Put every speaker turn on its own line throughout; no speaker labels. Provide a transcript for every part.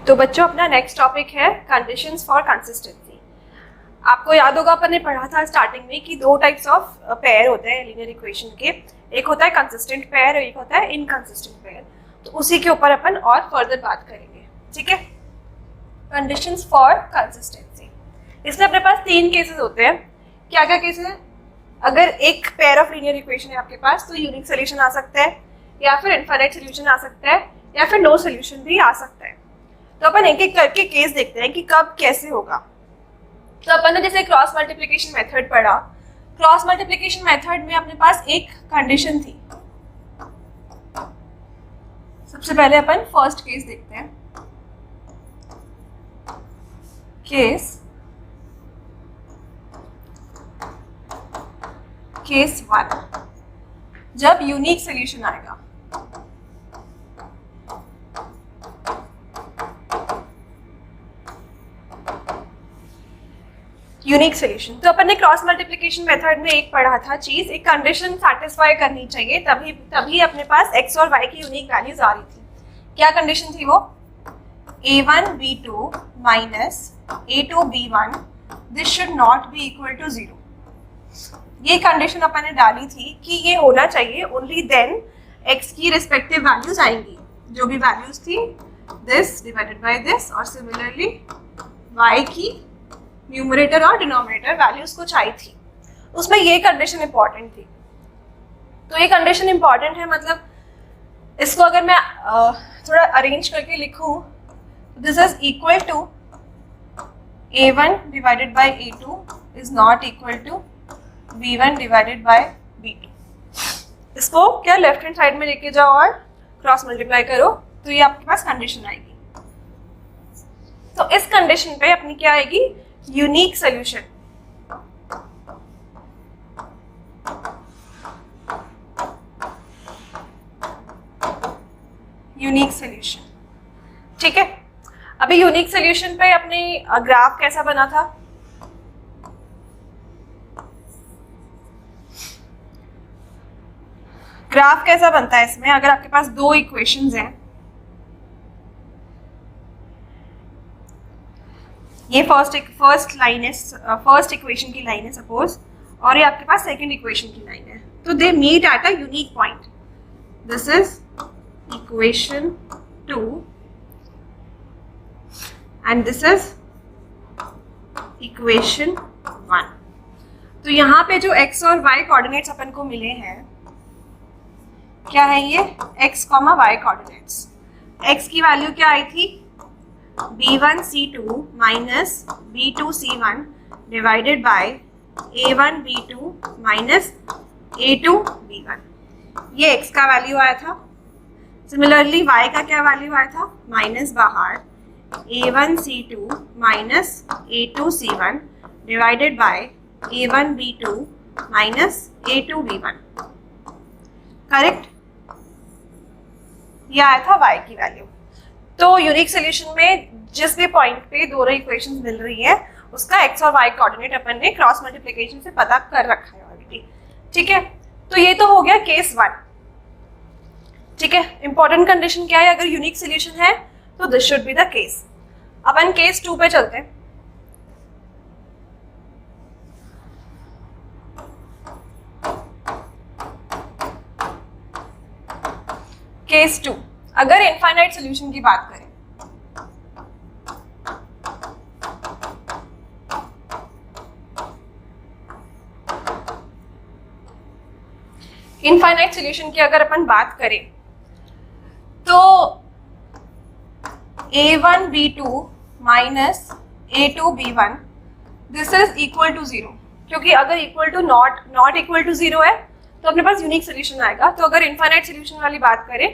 तो बच्चों अपना नेक्स्ट टॉपिक है कंडीशंस फॉर कंसिस्टेंसी। आपको याद होगा अपन ने पढ़ा था स्टार्टिंग में कि दो टाइप्स ऑफ पेयर होते हैं लीनियर इक्वेशन के, एक होता है कंसिस्टेंट पेयर और एक होता है इनकंसिस्टेंट पेयर। तो उसी के ऊपर अपन और फर्दर बात करेंगे, ठीक है। कंडीशंस फॉर कंसिस्टेंसी, इसमें अपने पास तीन केसेस होते हैं। क्या क्या केसेस है? अगर एक पेयर ऑफ लीनियर इक्वेशन है आपके पास तो यूनिक सोल्यूशन आ सकता है, या फिर इनफाइनाइट सोल्यूशन आ सकता है, या फिर नो सोल्यूशन भी आ सकता है। तो अपन एक एक करके केस देखते हैं कि कब कैसे होगा। तो अपन ने जैसे क्रॉस मल्टीप्लिकेशन मेथड पढ़ा, क्रॉस मल्टीप्लिकेशन मेथड में अपने पास एक कंडीशन थी। सबसे पहले अपन फर्स्ट केस देखते हैं। केस 1, जब यूनिक सोल्यूशन आएगा। यूनिक सोल्यूशन, तो अपन ने क्रॉस मल्टीप्लिकेशन मेथड में एक पढ़ा था चीज, एक कंडीशन सेटिस्फाई करनी चाहिए तभी अपने पास x और y की यूनिक वैल्यूज आ रही थी। क्या कंडीशन थी वो? a1 b2 minus a2 b1 this should not be equal to 0। ये कंडीशन अपन ने डाली थी कि ये होना चाहिए, ओनली देन x की रिस्पेक्टिव वैल्यूज आएंगी, जो भी वैल्यूज थी दिस डिवाइडेड बाय दिस, और सिमिलरली y की न्यूमरेटर और डिनोमिनेटर वैल्यूज कुछ आई थी, उसमें ये कंडीशन इंपॉर्टेंट थी। तो ये कंडीशन इंपॉर्टेंट है, मतलब इसको अगर मैं थोड़ा अरेंज करके लिखूं, this is equal to a1 divided by a2 is not equal to b1 divided by b2। इसको क्या लेफ्ट हैंड साइड में लेके जाओ और क्रॉस मल्टीप्लाई करो, तो ये आपके पास कंडीशन आएगी। तो इस कंडीशन पे अपनी क्या आएगी? Unique solution. यूनिक सोल्यूशन, ठीक है। अभी यूनिक सोल्यूशन पे अपने ग्राफ कैसा बना था? ग्राफ कैसा बनता है इसमें? अगर आपके पास दो इक्वेशंस हैं, ये फर्स्ट लाइन है, फर्स्ट इक्वेशन की लाइन है सपोज, और ये आपके पास सेकंड इक्वेशन की लाइन है, तो they meet at a unique point. This is equation 2 and this is equation 1। तो यहाँ पे जो x और y कोऑर्डिनेट्स अपन को मिले हैं, क्या है ये? x, y coordinates. x की वैल्यू क्या आई थी? b1 c2 minus b2 c1 divided by a1 b2 minus a2 b1, ये x का वैल्यू आया था। सिमिलरली y का क्या वैल्यू आया था? माइनस बाहर a1 c2 minus a2 c1 divided by a1 b2 minus a2 b1, correct? ये आया था y की वैल्यू। तो यूनिक सोल्यूशन में जिस भी पॉइंट पे दोनों इक्वेशंस मिल रही है, उसका x और y कोऑर्डिनेट अपन ने क्रॉस मल्टीप्लिकेशन से पता कर रखा है ऑलरेडी, ठीक है। तो ये तो हो गया केस 1, ठीक है। इंपॉर्टेंट कंडीशन क्या है? अगर यूनिक सोल्यूशन है तो this should be the case. Upon case 2 पे चलते हैं। केस 2, अगर इनफाइनाइट सोल्यूशन की बात करें, इनफाइनाइट सोल्यूशन की अगर अपन बात करें तो a1 b2 minus a2 b1 this is equal to 0, क्योंकि अगर equal to not equal to 0 है तो अपने पास यूनिक सोल्यूशन आएगा। तो अगर इनफाइनाइट सोल्यूशन वाली बात करें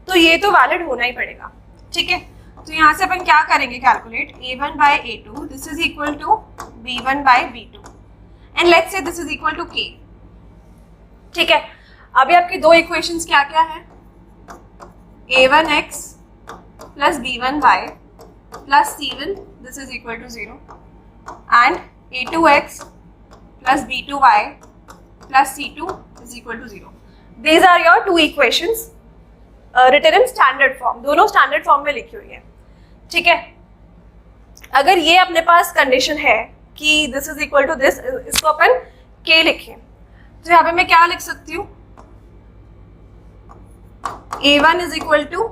तो ये तो वैलिड होना ही पड़ेगा, ठीक है। तो यहाँ से अपन क्या करेंगे? Calculate a1 by a2 this is equal to b1 by b2 and let's say this is equal to k, ठीक है। अभी आपकी दो इक्वेशंस क्या क्या है? a1x plus b1y plus c1 this is equal to 0 and a2x plus b2y plus c2 is equal to 0। These are your two equations written in standard form, दोनों standard form में लिखी हुई है। ठीक है, अगर ये अपने पास कंडीशन है कि this is equal to this, इसको अपन k लिखें, तो यहाँ पे मैं क्या लिख सकती हूँ, a1 is equal to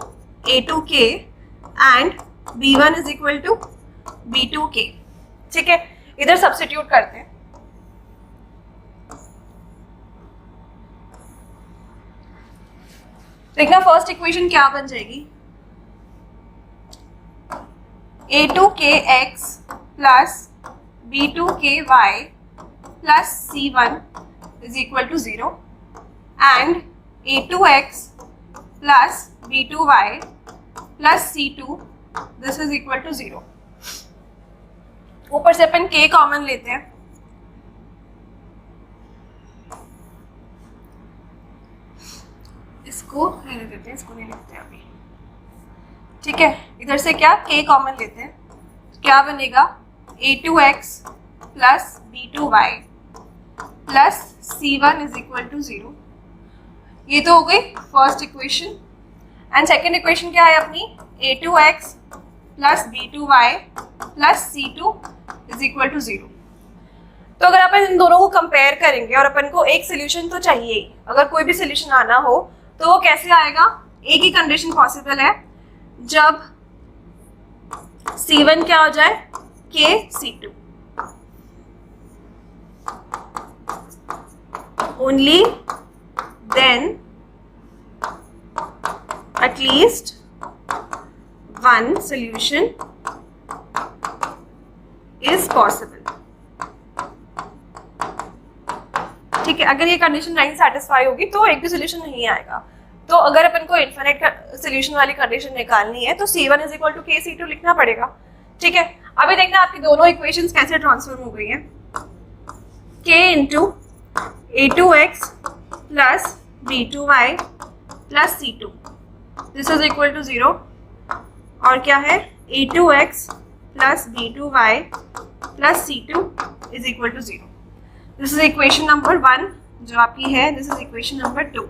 a2k and b1 is equal to b2k। ठीक है, इधर सब्स्टिट्यूट करते हैं। देखना फर्स्ट इक्वेशन क्या बन जाएगी, a2kx plus b2ky plus c1 is equal to 0 and a2x plus b2y plus c2 this is equal to 0। ऊपर से अपन k कॉमन लेते हैं, इसको रहने देते हैं, इसको नहीं लिखते अभी। ठीक है, इधर से क्या k कॉमन लेते हैं, क्या बनेगा a2x plus b2y plus c1 is equal to 0। ये तो हो गई first equation. And second equation क्या है अपनी, a2x plus b2y plus c2 is equal to 0। तो अगर अपन इन दोनों को कंपेयर करेंगे और अपन को एक सोल्यूशन तो चाहिए ही, अगर कोई भी सोल्यूशन आना हो तो वो कैसे आएगा, एक ही कंडीशन पॉसिबल है, जब c1 क्या हो जाए k c2, only then at least one solution is possible। ठीक है, अगर ये कंडीशन नहीं सेटिस्फाई होगी तो एक भी सोल्यूशन नहीं आएगा। तो अगर अपन को इनफाइनाइट सोल्यूशन वाली कंडीशन निकालनी है तो c1 is equal to k c2 लिखना पड़ेगा। ठीक है, अभी देखना आपकी दोनों इक्वेशंस कैसे ट्रांसफॉर्म हो गई है, k into a2x plus b2y plus c2 this is equal to 0, और क्या है a2x plus b2y plus c2 is equal to 0। This is equation number 1 जो आपकी है, दिस इज इक्वेशन नंबर 2।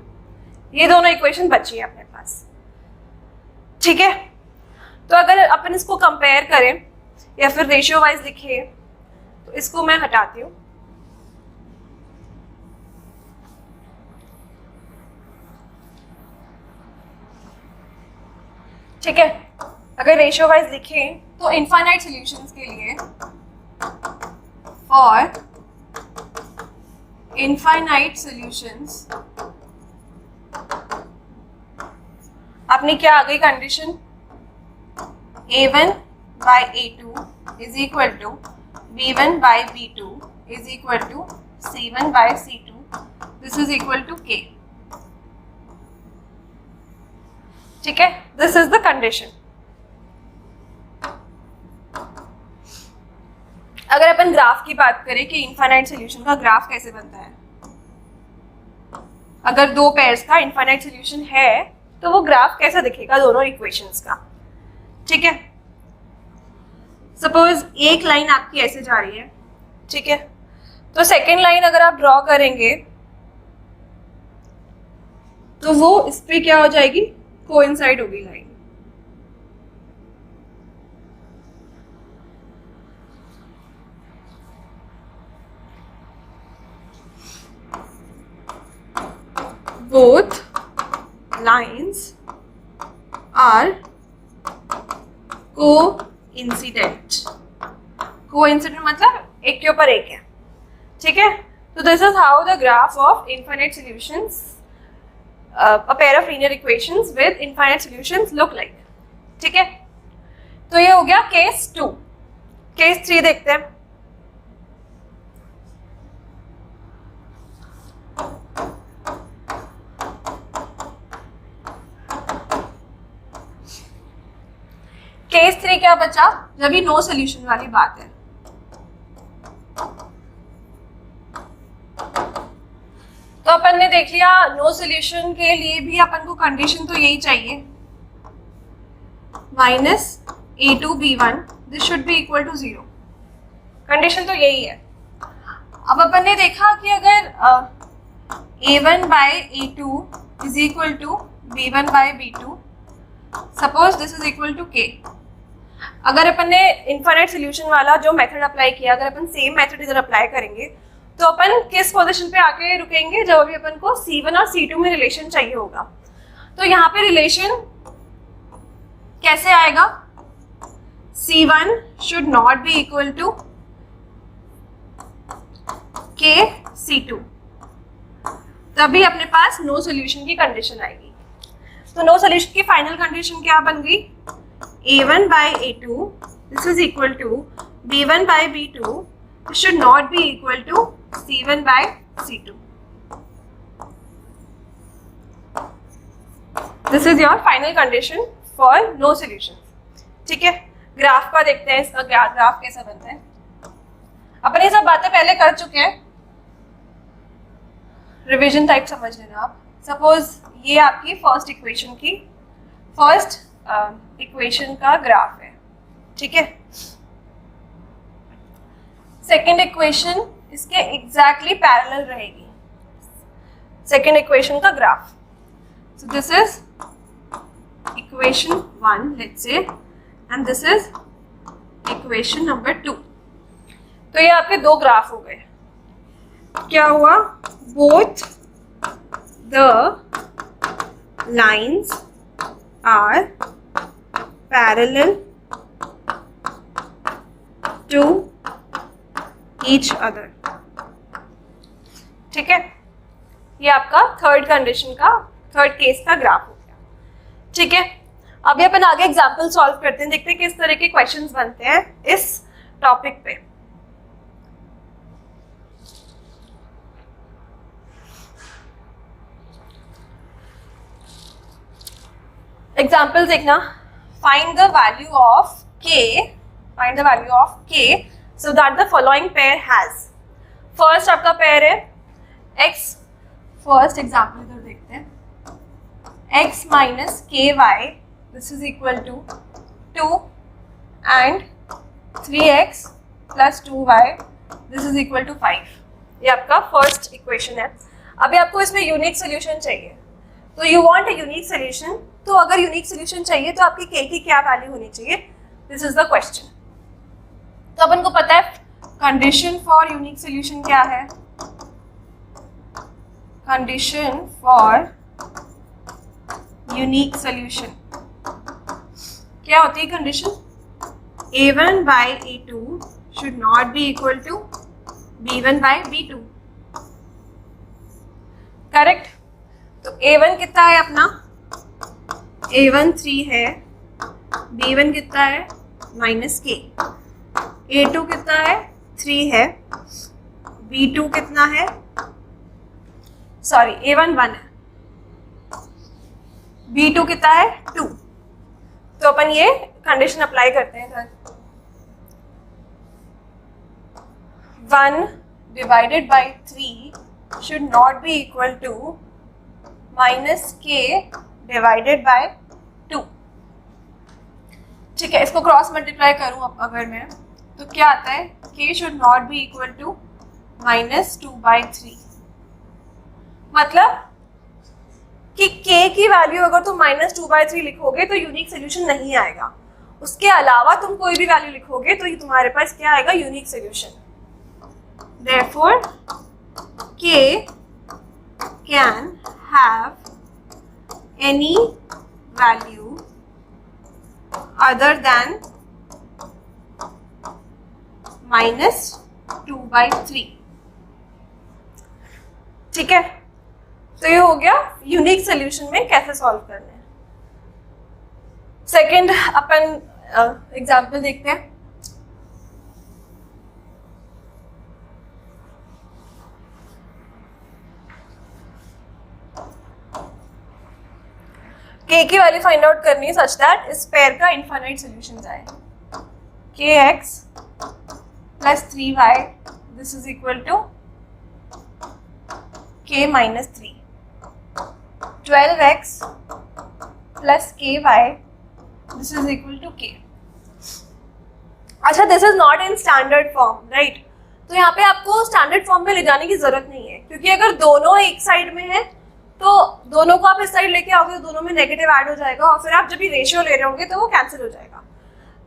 ये दोनों इक्वेशन बची है अपने पास। ठीक है, तो अगर अपन इसको कंपेयर करें या फिर रेशियो वाइज लिखे तो इसको मैं हटाती हूँ। ठीक है, अगर रेशियो वाइज लिखें तो इनफाइनाइट सॉल्यूशंस के लिए, फॉर इनफाइनाइट सॉल्यूशंस अपनी क्या आ गई condition, a1 by a2 is equal to b1 by b2 is equal to c1 by c2 this is equal to k। ठीक है, दिस इज द कंडीशन। अगर अपन ग्राफ की बात करें कि इनफाइनाइट सॉल्यूशन का ग्राफ कैसे बनता है, अगर दो पेयर्स का इनफाइनाइट सॉल्यूशन है तो वो ग्राफ कैसा दिखेगा दोनों इक्वेशंस का। ठीक है, सपोज एक लाइन आपकी ऐसे जा रही है, ठीक है, तो सेकेंड लाइन अगर आप ड्रॉ करेंगे तो वो इस पे क्या हो जाएगी, कोइंसाइड होगी line. Both lines are coincident। coincident मतलब एक के ऊपर एक है। ठीक है, तो this is how the graph of infinite solutions, a pair of linear equations with infinite solutions look like। ठीक है, तो ये हो गया केस 2। केस 3 देखते हैं। केस 3 क्या बचा, जब ये नो सोल्यूशन वाली बात है। तो अपन ने देख लिया नो सोल्यूशन के लिए भी अपन को कंडीशन तो यही चाहिए, minus a2b1 this should be equal to 0। Condition तो यही है। अब अपन ने देखा कि अगर a1 by a2 is equal to b1 by b2, suppose this is equal to k। अगर अपन ने इनफाइनाइट सोल्यूशन वाला जो मेथड अप्लाई किया, अगर अपन सेम मेथड इधर अप्लाई करेंगे तो अपन किस पोजीशन पे आके रुकेंगे, जब अभी अपन को C1 और C2 में रिलेशन चाहिए होगा। तो यहाँ पे रिलेशन कैसे आएगा, C1 should not be equal to K C2, तभी अपने पास नो सोल्यूशन की कंडीशन आएगी। तो नो सोल्यूशन की फाइनल कंडीशन क्या बन गई, A1 by A2 this is equal to B1 by B2 should not be equal to C1 by C2. This is your final condition for no solution. ठीक है, graph का देखते हैं, इसका ग्राफ कैसा बनता है। अपन ये सब बातें पहले कर चुके हैं, रिवीजन टाइप समझ लेना आप। सपोज ये आपकी फर्स्ट इक्वेशन का ग्राफ है, ठीक है। सेकेंड इक्वेशन इसके एग्जैक्टली पैरेलल रहेगी, सेकेंड इक्वेशन का graph. So this is equation 1 let's say, and this is equation number 2। तो ये आपके दो ग्राफ हो गए। क्या हुआ, both the lines are parallel to each other, ठीक है। ये आपका थर्ड केस का ग्राफ हो गया, ठीक है। अभी अपन आगे एग्जाम्पल सॉल्व करते हैं, देखते हैं किस तरह के क्वेश्चंस बनते हैं इस टॉपिक पे। एग्जाम्पल देखना, find the value of k so that the following pair has। First आपका पेयर है x, फर्स्ट एग्जाम्पल इधर देखते हैं, x minus ky this is equal to 2 and 3x plus 2y this is equal to 5। ये आपका first equation है। अभी आपको इसमें यूनिक सोल्यूशन चाहिए, तो you want a unique solution. तो अगर यूनिक सोल्यूशन चाहिए तो आपकी k की क्या वैल्यू होनी चाहिए, दिस इज द क्वेश्चन। तो अपन को पता है कंडीशन फॉर यूनिक सोल्यूशन क्या है, कंडीशन फॉर यूनिक सोल्यूशन क्या होती है condition, A1 by A2 should not be equal to B1 by B2, correct. तो A1 कितना है अपना, A1 3 है, B1 कितना है -k, A2 कितना है 3 है, B2 कितना है, सॉरी A1 1 है, B2 कितना है 2। तो अपन ये कंडीशन अप्लाई करते हैं इधर, 1 divided by 3 should not be equal to -k divided by 2, ठीक है। इसको क्रॉस मल्टीप्लाई करूं अगर मैं, तो क्या आता है, k should not be equal to -2/3। मतलब कि k की वैल्यू अगर तुम -2/3 लिखोगे तो यूनिक सोल्यूशन नहीं आएगा, उसके अलावा तुम कोई भी वैल्यू लिखोगे तो ये तुम्हारे पास क्या आएगा, unique solution. Therefore k can have any value other than -2/3, ठीक है। तो ये हो गया यूनिक सोल्यूशन में कैसे सॉल्व करना है। सेकंड अपन एग्जांपल देखते हैं, k की वैल्यू फाइंड आउट करनी है सच दैट इस पेयर का इनफाइनाइट सॉल्यूशंस आए, kx plus 3y this is equal to k minus 3, 12x plus ky this is equal to k। अच्छा, this is not in standard form, right. तो यहाँ पे आपको स्टैंडर्ड फॉर्म में ले जाने की जरूरत नहीं है, क्योंकि अगर दोनों एक साइड में है तो दोनों को आप इस साइड लेके आओगे तो दोनों में नेगेटिव ऐड हो जाएगा, और फिर आप जब भी रेशियो ले रहे होंगे तो वो कैंसिल हो जाएगा।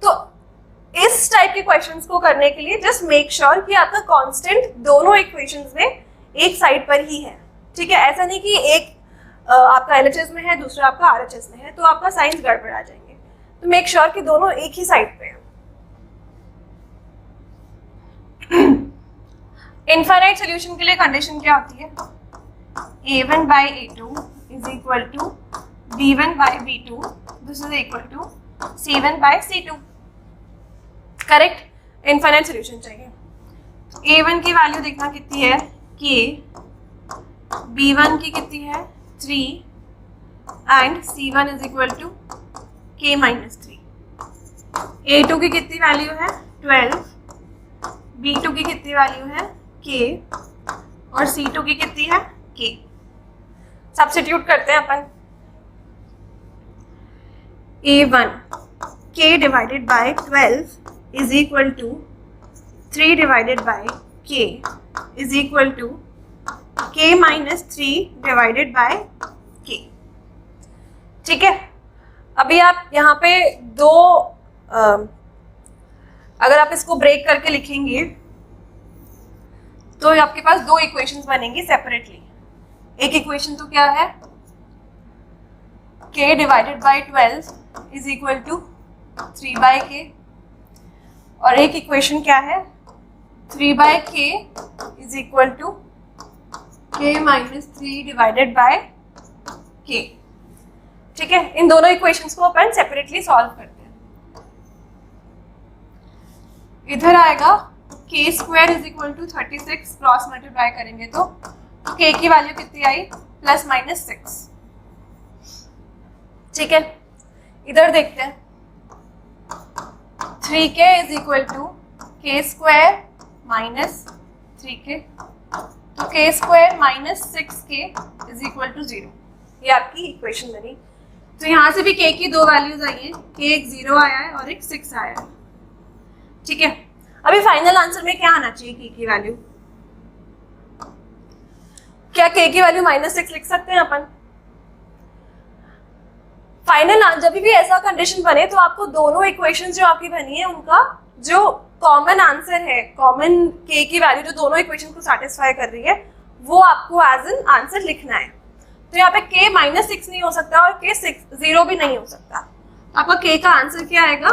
तो इस टाइप के क्वेश्चंस को करने के लिए जस्ट मेक श्योर कि आपका कांस्टेंट दोनों इक्वेशंस में एक साइड पर ही है, ठीक है। ऐसा नहीं कि एक आपका LHS में है, दूसरा आपका RHS में है, तो आपका साइंस गड़बड़ा जाएंगे। तो मेक श्योर कि दोनों एक ही साइड पे है। इनफाइनाइट सॉल्यूशन के लिए कंडीशन क्या होती है? A1 by A2 is equal to B1 by B2, this is equal to C1 by C2, correct. Infinite solution चाहिए। A1 की वैल्यू देखना कितनी है, K, B1 की कितनी है 3 and C1 is equal to K minus 3। A2 की कितनी वैल्यू है 12, B2 की कितनी वैल्यू है K और C2 की कितनी है K। सब्स्टिट्यूट करते हैं अपन। A1 K divided by 12 is equal to 3 divided by K is equal to K minus 3 divided by K, ठीक है। अभी आप यहाँ पे दो अगर आप इसको ब्रेक करके लिखेंगे तो आपके पास दो इक्वेशंस बनेंगी सेपरेटली। एक इक्वेशन तो क्या है, K divided by 12 is equal to 3 by K, और एक इक्वेशन क्या है 3 by K is equal to K minus 3 divided by K, ठीक है। इन दोनों इक्वेशंस को अपन सेपरेटली सॉल्व करते हैं। इधर आएगा K square is equal to 36, cross multiply करेंगे तो K की वैल्यू कितनी आई प्लस माइनस 6, ठीक है। इधर देखते हैं 3K is equal to K square minus 3K, तो K square minus 6K is equal to 0, ये आपकी इक्वेशन बनी। तो यहाँ से भी K की दो वैल्यूज आई है, K एक 0 आया है और एक 6 आया है, ठीक है। अभी फाइनल आंसर में क्या आना चाहिए K की वैल्यू? क्या K की वैल्यू -6 लिख सकते हैं अपन? फाइनल जब भी ऐसा कंडीशन बने तो आपको दोनों इक्वेशन जो आपकी बनी है उनका जो कॉमन आंसर है, कॉमन K की वैल्यू जो दोनों इक्वेशन को सेटिस्फाई कर रही है, वो आपको एज एन आंसर लिखना है। तो यहाँ पे K -6 नहीं हो सकता और K 0 भी नहीं हो सकता। आपका K का आंसर क्या आएगा?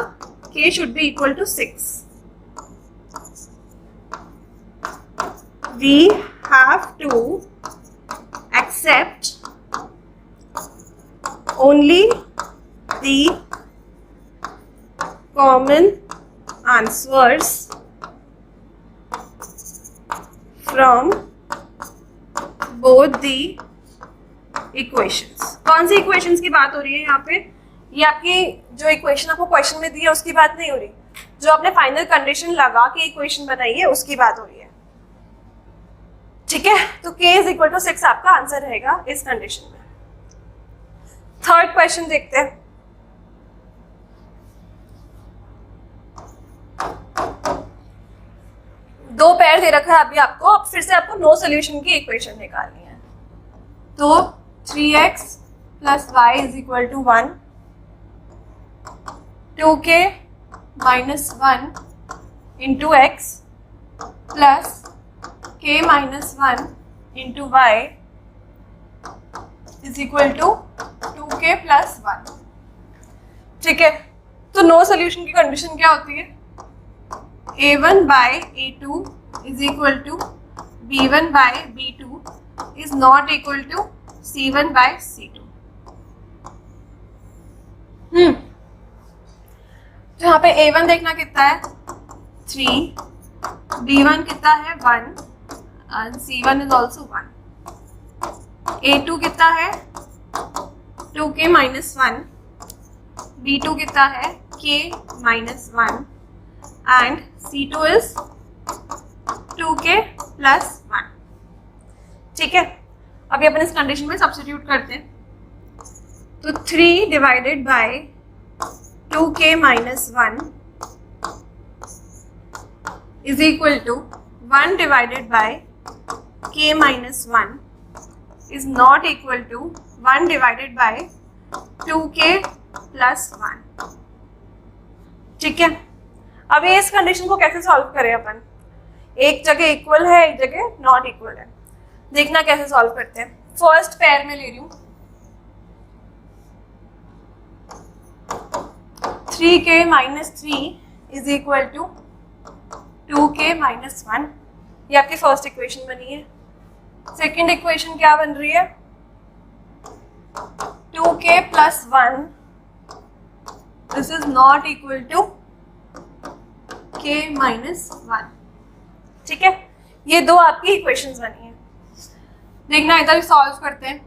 K should be equal to 6। We have to accept only the common answers from both the equations। कौन सी इक्वेशंस की बात हो रही है यहाँ पे? ये आपकी जो इक्वेशन आपको क्वेश्चन में दी है उसकी बात नहीं हो रही, जो आपने फाइनल कंडीशन लगा के इक्वेशन बनाई है उसकी बात हो रही है, ठीक है। तो K इज इक्वल टू 6 आपका आंसर रहेगा इस कंडीशन में। थर्ड क्वेश्चन देखते हैं। दो पेयर दे रखा है अभी आपको, अब फिर से आपको नो सॉल्यूशन की इक्वेशन निकालनी है। तो 3x plus y is equal to 1, 2k minus 1 into x plus k minus 1 into y is equal to 2k plus 1, ठीक है। तो नो सॉल्यूशन की कंडीशन क्या होती है? A1 by A2 is equal to B1 by B2 is not equal to C1 by C2। तो यहाँ पे A1 देखना कितना है 3, B1 कितना है 1 and C1 is also 1, A2 कितना है 2k माइनस 1, B2 कितना है k minus 1 and C2 is 2k plus 1, ठीक है। अभी अपन इस कंडीशन में सब्स्टिट्यूट करते हैं। तो 3 divided by 2k minus 1 is equal to 1 divided by k minus 1 is not equal to 1 divided by 2k plus 1, ठीक है। अब ये इस कंडीशन को कैसे सॉल्व करें अपन, एक जगह इक्वल है एक जगह नॉट इक्वल है, देखना कैसे सॉल्व करते हैं। फर्स्ट पेयर में ले रही हूँ 3k minus 3 is equal to 2k minus 1, ये आपकी फर्स्ट इक्वेशन बनी है। सेकेंड इक्वेशन क्या बन रही है, 2k plus 1 this is not equal to k minus 1। ठीक है, ये दो आपकी इक्वेशंस बनी है। देखना इधर सॉल्व करते हैं।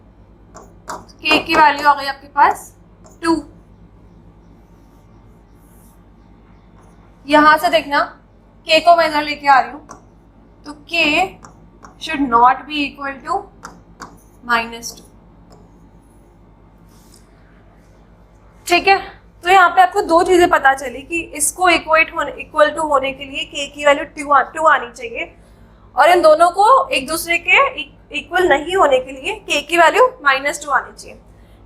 k की वैल्यू आ गई आपके पास 2, यहां से देखना k को मैं इधर लेके आ रही हूं, तो k should not be equal to -2। ठीक है, तो यहाँ पे आपको दो चीजें पता चली कि इसको इक्वल टू होने के लिए k की वैल्यू 2 आनी चाहिए, और इन दोनों को एक दूसरे के इक्वल नहीं होने के लिए k की वैल्यू -2 आनी चाहिए।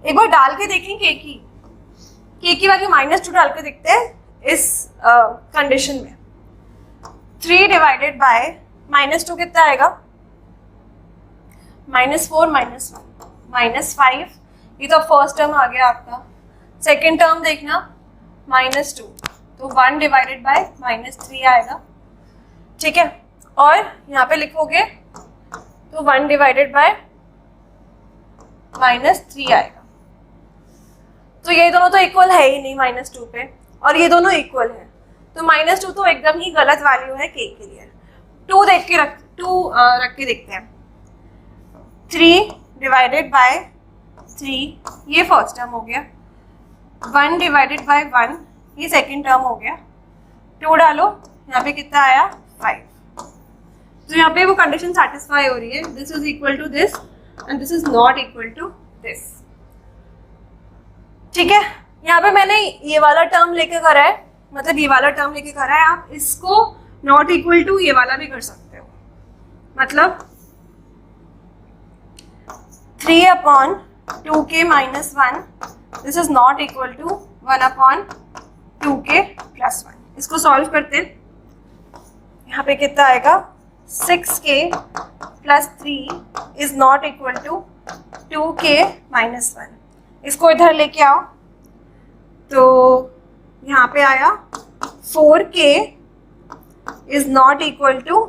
एक बार डाल के देखें k की वैल्यू -2 डाल के देखते हैं इस कंडीशन में। 3 डिवाइडेड बाय -2 कितना आएगा, -4 -1 -5, ये तो फर्स्ट टर्म आ गया आपका। सेकेंड टर्म देखना -2, तो 1 डिवाइडेड बाय -3 आएगा। ठीक है, और यहाँ पे लिखोगे तो 1 डिवाइडेड बाय -3 आएगा। तो ये दोनों तो इक्वल है ही नहीं -2 पे, और ये दोनों इक्वल है, तो -2 तो एकदम ही गलत वैल्यू है k के लिए। 2 रख के देखते हैं। 3 डिवाइडेड बाय 3 ये फर्स्ट टर्म हो गया, 1 डिवाइडेड बाय 1 ये सेकेंड टर्म हो गया। 2 डालो, यहाँ पे कितना आया 5। तो यहाँ पे वो कंडीशन सेटिस्फाई हो रही है, this is equal to this and this is not equal to this. ठीक है, यहाँ पे मैंने ये वाला टर्म लेके करा है, मतलब ये वाला टर्म लेके करा है, आप इसको नॉट इक्वल टू ये वाला भी कर सकते हो, मतलब 3 upon 2k minus 1 this is not equal to 1 upon 2k plus 1। इसको सॉल्व करते हैं, यहाँ पे कितना आएगा 6k plus 3 is not equal to 2k minus 1। इसको इधर लेके आओ, तो यहाँ पे आया 4k is not equal to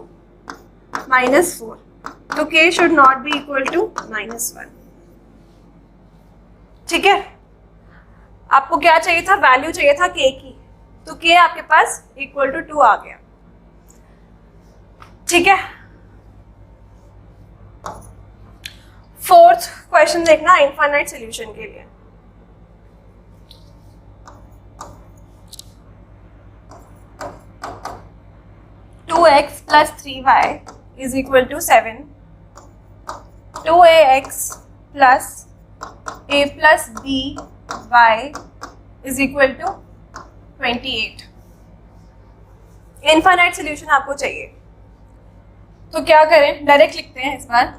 -4, तो k should not be equal to -1। ठीक है, आपको क्या चाहिए था, वैल्यू चाहिए था k की, तो k आपके पास इक्वल टू 2 आ गया। ठीक है, फोर्थ क्वेश्चन देखना इनफाइनाइट सॉल्यूशन के लिए। Two x plus 3y is equal to 7, 2ax plus a plus by is equal to 28। Infinite solution आपको चाहिए, तो क्या करें, डायरेक्ट लिखते हैं इस बार।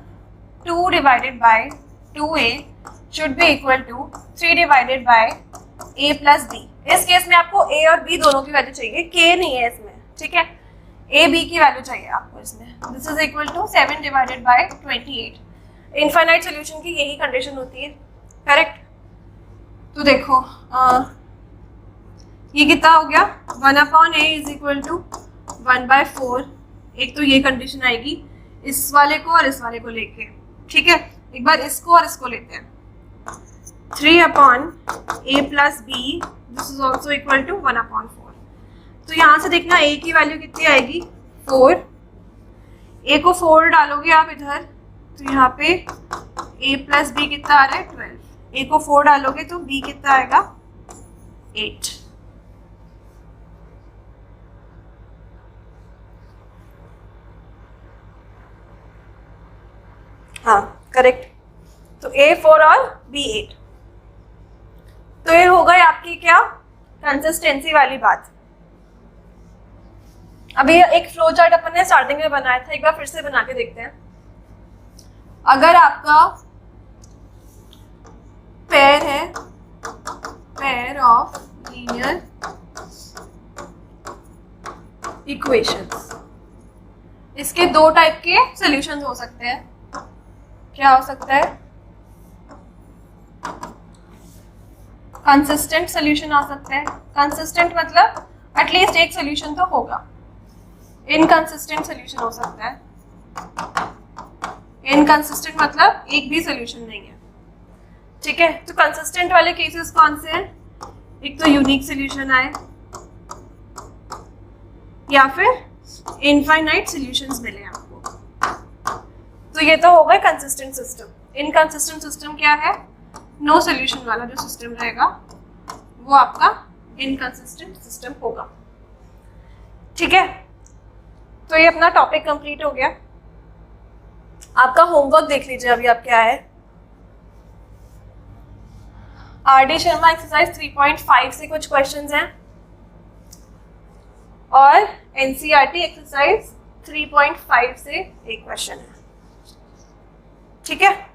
2 divided by 2a should be equal to 3 divided by a plus b। इस केस में आपको a और b दोनों की वैल्यू चाहिए, k नहीं है इसमें। ठीक है, a b की वैल्यू चाहिए आपको इसमें। This is equal to 7 divided by 28। Infinite solution की यही कंडीशन होती है, करेक्ट। तो देखो ये कितना हो गया, 1 upon a is equal to 1/4। एक तो ये कंडीशन आएगी इस वाले को और इस वाले को लेके। ठीक है, एक बार इसको और इसको लेते हैं। 3 upon a plus b this is also equal to 1/4। तो यहाँ से देखना a की वैल्यू कितनी आएगी 4। a को 4 डालोगे आप इधर, तो यहाँ पे a प्लस b कितना आ रहा है 12। a को 4 डालोगे तो b कितना आएगा 8। हाँ करेक्ट, तो a 4 और b 8। तो ये हो गई आपकी क्या कंसिस्टेंसी वाली बात। अभी एक फ्लो चार्ट अपन ने स्टार्टिंग में बनाया था, एक बार फिर से बना के देखते हैं। अगर आपका पेयर है, पेयर ऑफ लीनियर इक्वेशंस। इसके दो टाइप के सॉल्यूशंस हो सकते हैं। क्या हो सकता है? कंसिस्टेंट सॉल्यूशन आ सकता है। कंसिस्टेंट मतलब एटलीस्ट एक सॉल्यूशन तो होगा। इनकंसिस्टेंट सॉल्यूशन हो सकता है। इनकंसिस्टेंट मतलब एक भी सॉल्यूशन नहीं है। ठीक है, तो कंसिस्टेंट वाले केसेस कौन से हैं? एक तो यूनिक सॉल्यूशन आए या फिर इनफाइनाइट सॉल्यूशंस मिले आपको। तो ये तो हो गए कंसिस्टेंट सिस्टम। इनकंसिस्टेंट सिस्टम क्या है? नो सॉल्यूशन वाला जो सिस्टम रहेगा वो आपका इनकंसिस्टेंट सिस्टम होगा। ठीक है, तो ये अपना टॉपिक कंप्लीट हो गया। आपका होमवर्क देख लीजिए अभी आप क्या है। आर.डी. शर्मा एक्सरसाइज 3.5 से कुछ क्वेश्चंस हैं और एनसीईआरटी एक्सरसाइज 3.5 से एक क्वेश्चन है। ठीक है।